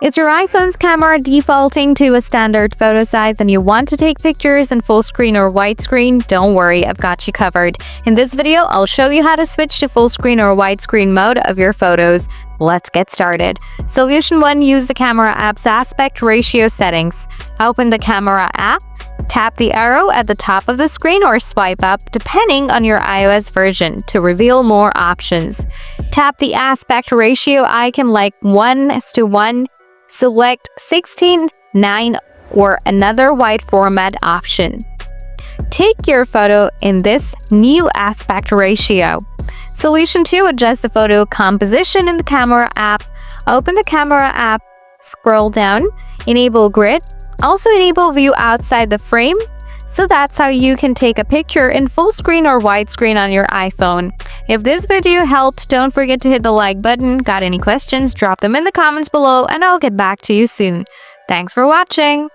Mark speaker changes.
Speaker 1: Is your iPhone's camera defaulting to a standard photo size and you want to take pictures in full screen or widescreen? Don't worry, I've got you covered. In this video, I'll show you how to switch to full screen or widescreen mode of your photos. Let's get started. Solution 1. Use the camera app's aspect ratio settings. Open the camera app, tap the arrow at the top of the screen or swipe up depending on your iOS version to reveal more options. Tap the aspect ratio icon like 1:1. Select 16:9 or another wide format option. Take your photo in this new aspect ratio. Solution 2. Adjust the photo composition in the camera app. Open the camera app, scroll down, enable grid, also enable view outside the frame. So that's how you can take a picture in full screen or widescreen on your iPhone. If this video helped, don't forget to hit the like button. Got any questions? Drop them in the comments below and I'll get back to you soon. Thanks for watching.